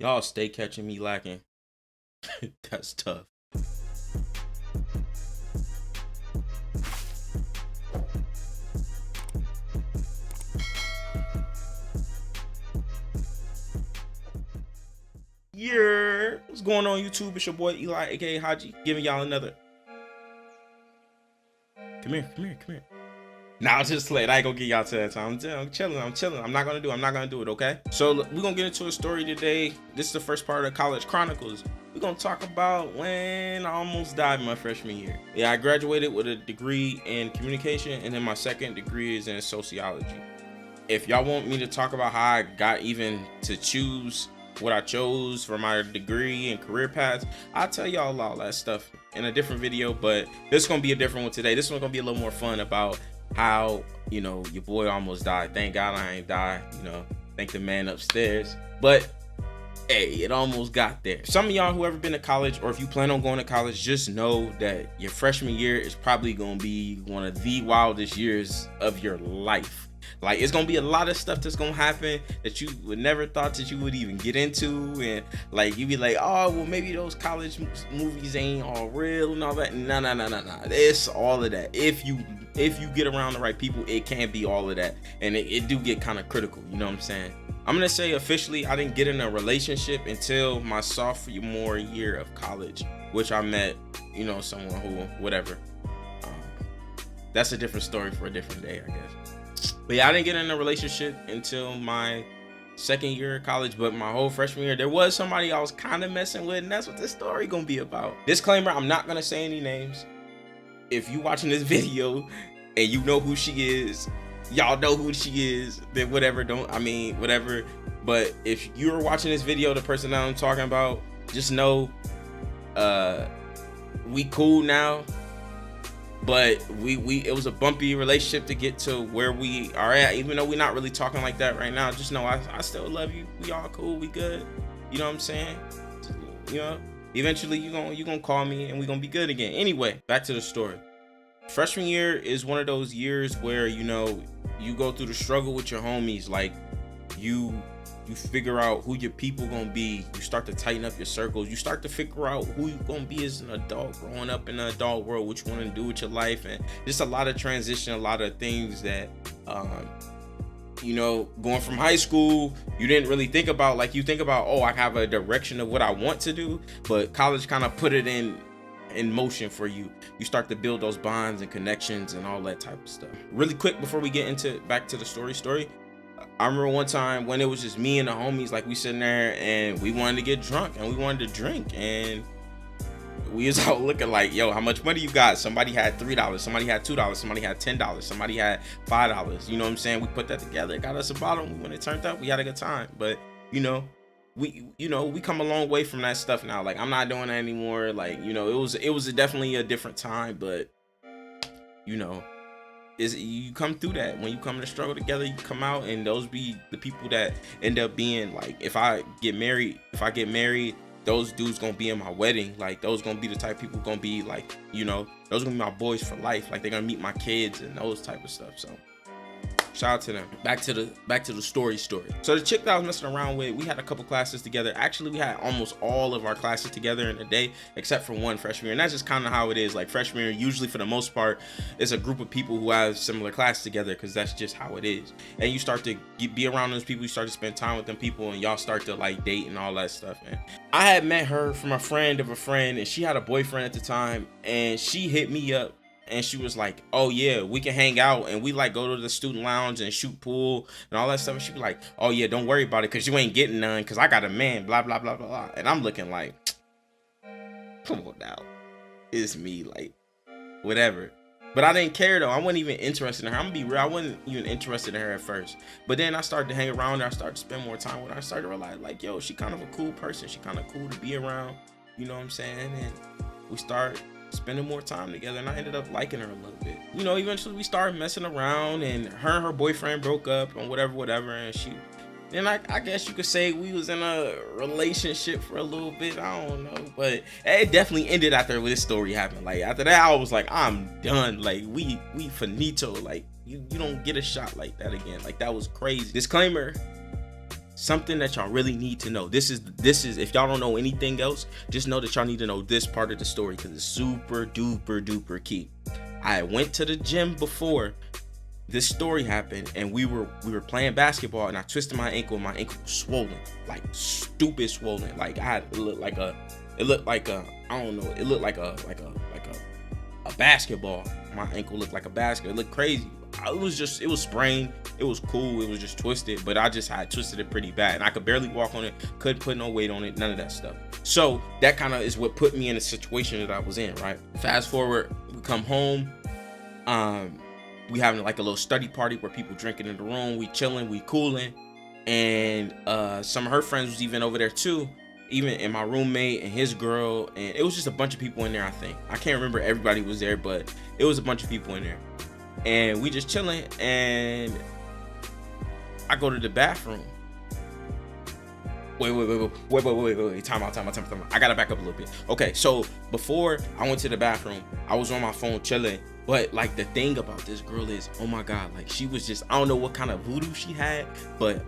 Y'all stay catching me lacking. That's tough. Yeah, what's going on YouTube? It's your boy Eli, aka Haji, giving y'all another. Come here. Nah, just late. I ain't gonna get y'all to that time. I'm chilling. I'm not gonna do it, okay? So we're gonna get into a story today. This is the first part of College Chronicles. We're gonna talk about when I almost died my freshman year. Yeah, I graduated with a degree in communication, and then my second degree is in sociology. If y'all want me to talk about how I got even to choose what I chose for my degree and career paths, I'll tell y'all all that stuff in a different video, but this is gonna be a different one today. This one's gonna be a little more fun about how, you know, your boy almost died. Thank God I ain't died, you know, thank the man upstairs. But hey, it almost got there. Some of y'all who ever been to college, or if you plan on going to college, just know that your freshman year is probably gonna be one of the wildest years of your life. Like, it's gonna be a lot of stuff that's gonna happen that you would never thought that you would even get into, and like you'd be like, oh well, maybe those college movies ain't all real and all that. No. It's all of that. If you get around the right people, it can be all of that, and it do get kind of critical. You know what I'm saying? I'm gonna say officially, I didn't get in a relationship until my sophomore year of college, which I met, you know, someone who, whatever. That's a different story for a different day, I guess. But yeah, I didn't get in a relationship until my second year of college, but my whole freshman year, there was somebody I was kind of messing with, and that's what this story gonna be about. Disclaimer, I'm not gonna say any names. If you watching this video and you know who she is, y'all know who she is, then whatever, whatever. But if you're watching this video, the person that I'm talking about, just know, we cool now. But it was a bumpy relationship to get to where we are at, even though we're not really talking like that right now. Just know I still love you. We all cool, we good. You know what I'm saying? You know, eventually you gonna call me and we gonna be good again. Anyway, back to the story. Freshman year is one of those years where, you know, you go through the struggle with your homies. Like, you figure out who your people gonna be. You start to tighten up your circles. You start to figure out who you gonna be as an adult, growing up in the adult world, what you want to do with your life, and just a lot of transition, a lot of things that, you know, going from high school, you didn't really think about. Like, you think about, oh, I have a direction of what I want to do, but college kind of put it in motion for you. You start to build those bonds and connections and all that type of stuff. Really quick before we get into back to the story. I remember one time when it was just me and the homies, like, we sitting there and we wanted to get drunk and we wanted to drink, and we was out looking like, yo, how much money you got? Somebody had $3, somebody had $2, somebody had $10, somebody had $5. You know what I'm saying? We put that together, got us a bottle, and when it turned up, we had a good time. But you know, we come a long way from that stuff now. Like, I'm not doing that anymore. Like, you know, it was definitely a different time, but you know, you come through that. When you come to struggle together, you come out, and those be the people that end up being like, if I get married, those dudes gonna be in my wedding. Like, those gonna be the type of people gonna be like, you know, those gonna be my boys for life. Like, they're gonna meet my kids and those type of stuff. So shout out to them. Back to the story. So the chick that I was messing around with, we had a couple classes together. Actually, we had almost all of our classes together in a day, except for one freshman year. And that's just kind of how it is. Like, freshman year, usually for the most part, it's a group of people who have similar classes together, because that's just how it is. And you start to be around those people, you start to spend time with them people, and y'all start to like date and all that stuff. And I had met her from a friend of a friend, and she had a boyfriend at the time, and she hit me up. And she was like, oh yeah, we can hang out, and we like go to the student lounge and shoot pool and all that stuff. And she'd be like, oh yeah, don't worry about it, because you ain't getting none, because I got a man, blah blah blah blah. And I'm looking like, come on now, it's me, like, whatever. But I didn't care though. I wasn't even interested in her. I'm gonna be real, I wasn't even interested in her at first. But then I started to hang around her, I started to spend more time with her. I started to realize, like, yo, she kind of a cool person, she kind of cool to be around, you know what I'm saying? And we start spending more time together, and I ended up liking her a little bit. You know, eventually we started messing around, and her boyfriend broke up and whatever, and I guess you could say we was in a relationship for a little bit. I don't know, but it definitely ended after this story happened. Like, after that, I was like, I'm done. Like, we finito. Like, you don't get a shot like that again. Like, that was crazy. Disclaimer, something that y'all really need to know. This is if y'all don't know anything else, just know that y'all need to know this part of the story because it's super duper duper key. I went to the gym before this story happened, and we were playing basketball, and I twisted my ankle. My ankle was swollen, like stupid swollen. Like it looked like a basketball. My ankle looked like a basket. It looked crazy. It was sprained. It was cool. It was just twisted, but I just had twisted it pretty bad, and I could barely walk on it. Couldn't put no weight on it. None of that stuff. So that kind of is what put me in the situation that I was in. Right. Fast forward, we come home. We having like a little study party where people drinking in the room. We chilling. We cooling, and some of her friends was even over there too. And my roommate and his girl, and it was just a bunch of people in there. I can't remember everybody was there, but it was a bunch of people in there. And we just chilling, and I go to the bathroom. Wait. Time out. I gotta back up a little bit. Okay, so before I went to the bathroom, I was on my phone chilling. But like the thing about this girl is, oh my God, like she was just, I don't know what kind of voodoo she had, but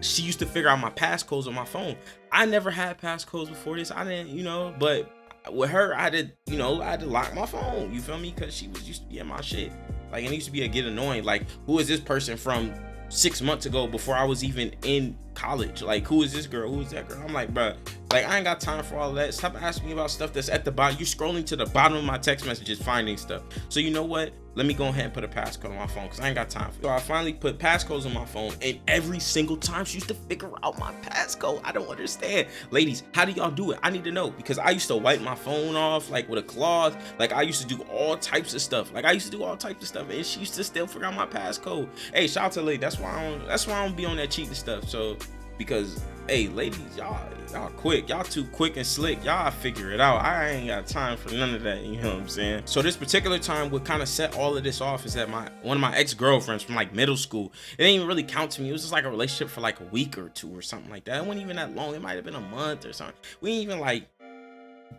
she used to figure out my passcodes on my phone. I never had passcodes before this. I didn't, but with her, I had to lock my phone. You feel me? Because she used to be in my shit. Like, and it used to be get annoying. Like, who is this person from 6 months ago before I was even in college? Like, who is this girl? Who is that girl? I'm like, bruh, like, I ain't got time for all of that. Stop asking me about stuff that's at the bottom. You're scrolling to the bottom of my text messages, finding stuff. So you know what? Let me go ahead and put a passcode on my phone because I ain't got time for it. So I finally put passcodes on my phone, and every single time she used to figure out my passcode. I don't understand. Ladies, how do y'all do it? I need to know, because I used to wipe my phone off like with a cloth. Like, I used to do all types of stuff. And she used to still figure out my passcode. Hey, shout out to lady. That's why I don't be on that cheating stuff. So, because hey, ladies, y'all quick. Y'all too quick and slick. Y'all figure it out. I ain't got time for none of that. You know what I'm saying? So this particular time, what kind of set all of this off is that one of my ex-girlfriends from like middle school, it didn't even really count to me. It was just like a relationship for like a week or two or something like that. It wasn't even that long. It might have been a month or something. We didn't even like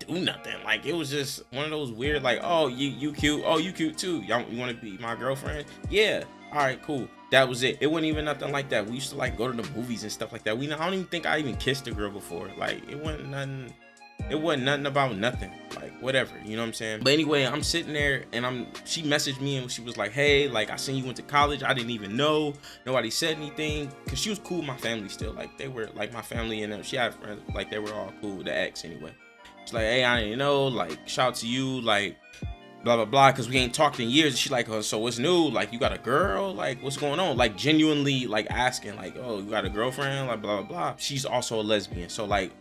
do nothing. Like, it was just one of those weird, like, oh, you cute. Oh, you cute too. You want to be my girlfriend? Yeah. All right, cool. That was it. It wasn't even nothing like that. We used to like go to the movies and stuff like that. I don't even think I even kissed a girl before. Like, it wasn't nothing about nothing. Like, whatever, you know what I'm saying? But anyway, I'm sitting there, and she messaged me, and she was like, hey, like, I seen you went to college. I didn't even know. Nobody said anything, because she was cool with my family still. Like, they were like my family, and she had friends, like, they were all cool, the ex anyway. She's like, hey, I didn't know, like, shout out to you, like, blah blah blah, because we ain't talked in years. She like, oh, so what's new? Like, you got a girl? Like, what's going on? Like, genuinely like asking, like, oh, you got a girlfriend? Like, blah blah blah. She's also a lesbian, so like,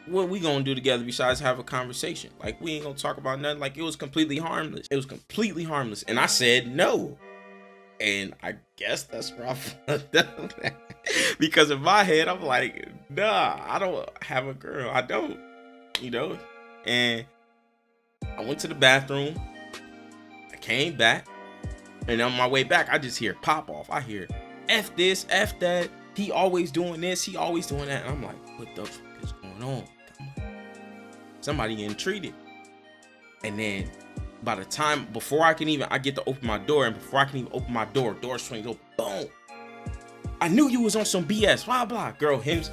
what we gonna do together besides have a conversation? Like, we ain't gonna talk about nothing. Like, it was completely harmless. And I said no, and I guess that's where I fucked up. Because in my head, I'm like, nah, I don't have a girl. I don't, and I went to the bathroom, I came back, and on my way back, I just hear pop off. I hear, F this, F that, he always doing this, he always doing that. And I'm like, what the fuck is going on? Somebody getting treated. And then by the time, I get to open my door, and before I can even open my door swings open, boom. I knew you was on some BS, blah, blah. Girl hems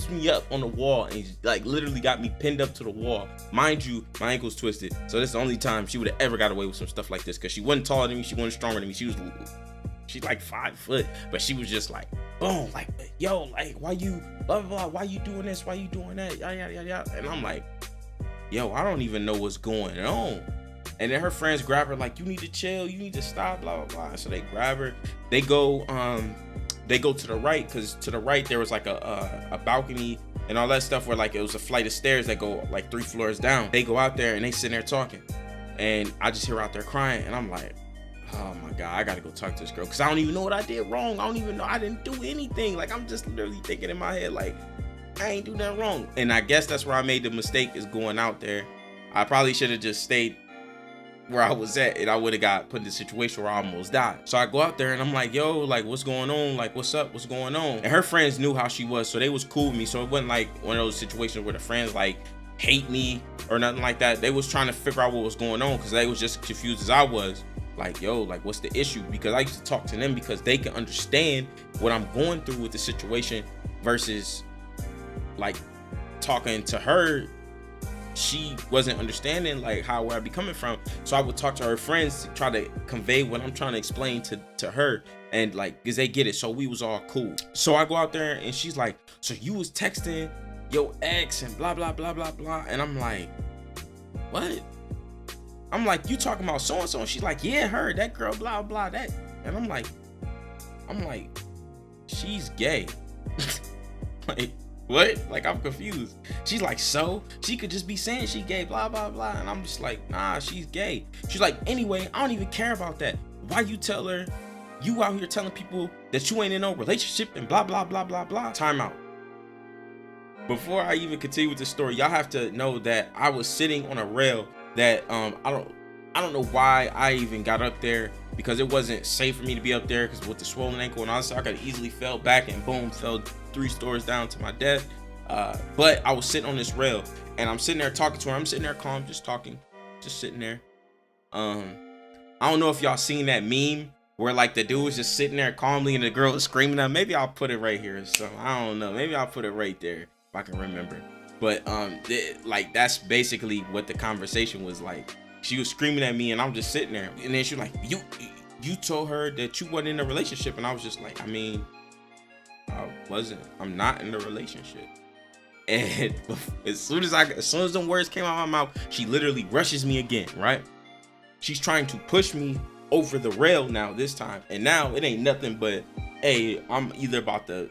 me up on the wall, and he's like literally got me pinned up to the wall. Mind you, my ankle's twisted. So this is the only time she would have ever got away with some stuff like this, because she wasn't taller than me, she wasn't stronger than me. She's like 5 foot, but she was just like, boom, like, yo, like, why you, blah, blah, blah, why you doing this? Why you doing that? Yeah. And I'm like, yo, I don't even know what's going on. And then her friends grab her, like, you need to chill, you need to stop, blah, blah, blah. So they grab her, they go to the right, because to the right there was like a balcony and all that stuff, where like it was a flight of stairs that go like 3 floors down. They go out there and they sitting there talking, and I just hear her out there crying, and I'm like, oh my God, I gotta go talk to this girl, because I don't even know what I did wrong. I don't even know, I didn't do anything. Like, I'm just literally thinking in my head, like, I ain't do nothing wrong. And I guess that's where I made the mistake, is going out there. I probably should have just stayed where I was at, and I would have got put in a situation where I almost died. So I go out there, and I'm like, yo, like, what's going on? Like, what's up? What's going on? And her friends knew how she was, so they was cool with me. So it wasn't like one of those situations where the friends like hate me or nothing like that. They was trying to figure out what was going on, because they was just confused as I was. like, yo, like, what's the issue? Because I used to talk to them because they can understand what I'm going through with the situation versus like talking to her. She wasn't understanding like where I be coming from. So I would talk to her friends to try to convey what I'm trying to explain to her, and like, cause they get it. So we was all cool. So I go out there and she's like, so you was texting your ex and blah blah blah blah blah. And I'm like, what? I'm like, you talking about so and so? And she's like, yeah, her, that girl, blah blah that. And I'm like, she's gay. Like, what? Like, I'm confused. She's like, so she could just be saying she gay, blah blah blah. And I'm just like, nah, she's gay. She's like, anyway, I don't even care about that. Why you tell her you out here telling people that you ain't in no relationship and blah blah blah blah blah? Time out. Before I even continue with the story, y'all have to know that I was sitting on a rail that I don't know why I even got up there, because it wasn't safe for me to be up there, because with the swollen ankle and all that, I could easily fell back and boom, fell 3 stories down to my death. But I was sitting on this rail and I'm sitting there talking to her. I'm sitting there calm, just talking, just sitting there. I don't know if y'all seen that meme where like the dude was just sitting there calmly and the girl was screaming at him. Maybe I'll put it right here or something. I don't know. Maybe I'll put it right there if I can remember. But like, that's basically what the conversation was like. She was screaming at me and I'm just sitting there, and then she was like, you told her that you weren't in a relationship. And I was just like, I mean, I'm not in a relationship. And as soon as them words came out of my mouth, she literally rushes me again, right? She's trying to push me over the rail now this time. And now it ain't nothing but, hey, I'm either about to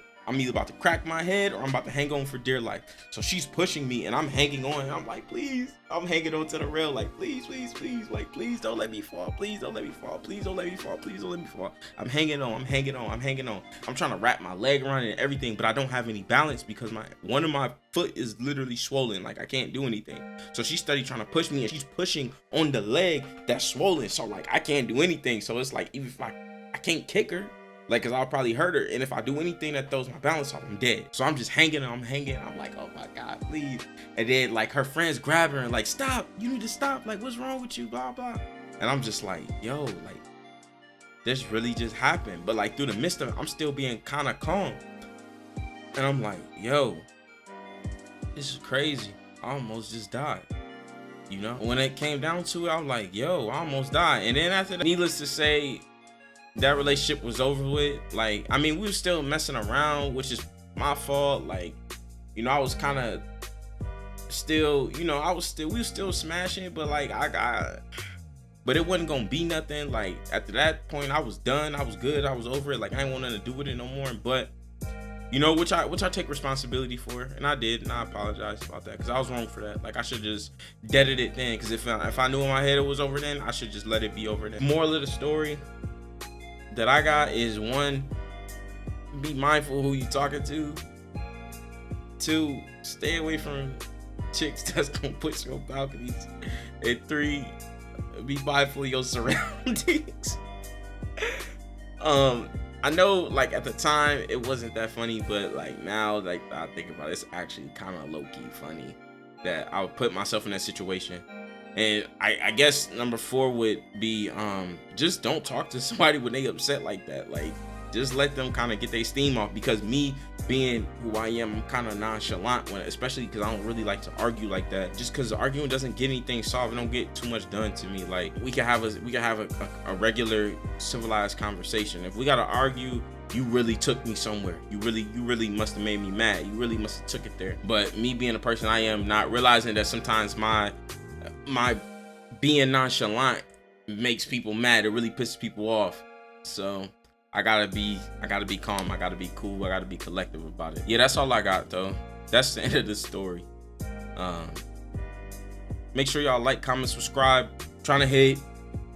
crack my head or I'm about to hang on for dear life. So she's pushing me and I'm hanging on. And I'm like, please, I'm hanging on to the rail. Like, please, please, please. Like, please don't let me fall. Please don't let me fall. Please don't let me fall. Please don't let me fall. I'm hanging on. I'm hanging on. I'm hanging on. I'm trying to wrap my leg around it and everything, but I don't have any balance because one of my foot is literally swollen. Like, I can't do anything. So she's steady trying to push me and she's pushing on the leg that's swollen. So like, I can't do anything. So it's like, even if I can't kick her, like, cause I'll probably hurt her, and if I do anything that throws my balance off, I'm dead. So I'm just hanging. I'm like, oh my God, please. And then like her friends grab her and like, stop, you need to stop. Like, what's wrong with you? Blah blah. And I'm just like, yo, like, this really just happened. But like, through the midst of it, I'm still being kind of calm. And I'm like, yo, this is crazy. I almost just died. You know, when it came down to it, I'm like, yo, I almost died. And then after that, needless to say, that relationship was over with. Like, I mean, we were still messing around, which is my fault. Like, you know, I was kind of still, you know, we were still smashing, but like, but it wasn't gonna be nothing. Like, after that point, I was done. I was good. I was over it. Like, I didn't want nothing to do with it no more. But, you know, which I take responsibility for, and I did, and I apologize about that, because I was wrong for that. Like, I should just deaded it then, because if I knew in my head it was over then, I should just let it be over then. Moral of the story that I got is, 1, be mindful who you talking to. 2, stay away from chicks that's gonna put you on balconies. And 3, be mindful of your surroundings. I know, like, at the time it wasn't that funny, but like now, like, I think about it, it's actually kind of low-key funny that I would put myself in that situation. And I guess number 4 would be, just don't talk to somebody when they upset like that. Like, just let them kind of get their steam off, because me being who I am, I'm kind of nonchalant when, especially because I don't really like to argue like that. Just because arguing doesn't get anything solved, it don't get too much done to me. Like, we can have a regular civilized conversation. If we gotta argue, you really took me somewhere. You really must have made me mad. You really must have took it there. But me being the person I am, not realizing that sometimes my being nonchalant makes people mad. It really pisses people off. So I gotta be calm. I gotta be cool. I gotta be collective about it. Yeah, that's all I got though. That's the end of the story. Make sure y'all like, comment, subscribe. Trying to hit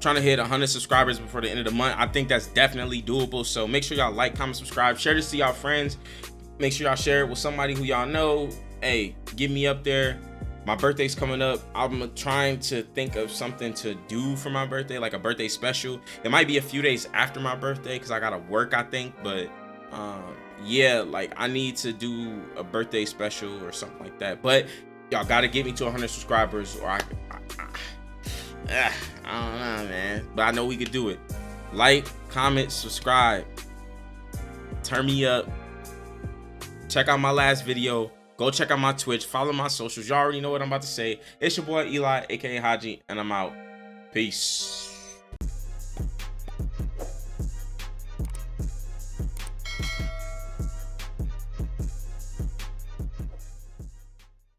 100 subscribers before the end of the month. I think that's definitely doable. So make sure y'all like, comment, subscribe, share this to y'all friends. Make sure y'all share it with somebody who y'all know. Hey, get me up there. My birthday's coming up. I'm trying to think of something to do for my birthday, like a birthday special. It might be a few days after my birthday because I gotta work, I think. But yeah, like, I need to do a birthday special or something like that. But y'all gotta get me to 100 subscribers, or I don't know, man. But I know we could do it. Like, comment, subscribe. Turn me up. Check out my last video. Go check out my Twitch. Follow my socials. Y'all already know what I'm about to say. It's your boy Eli, aka Haji, and I'm out. Peace.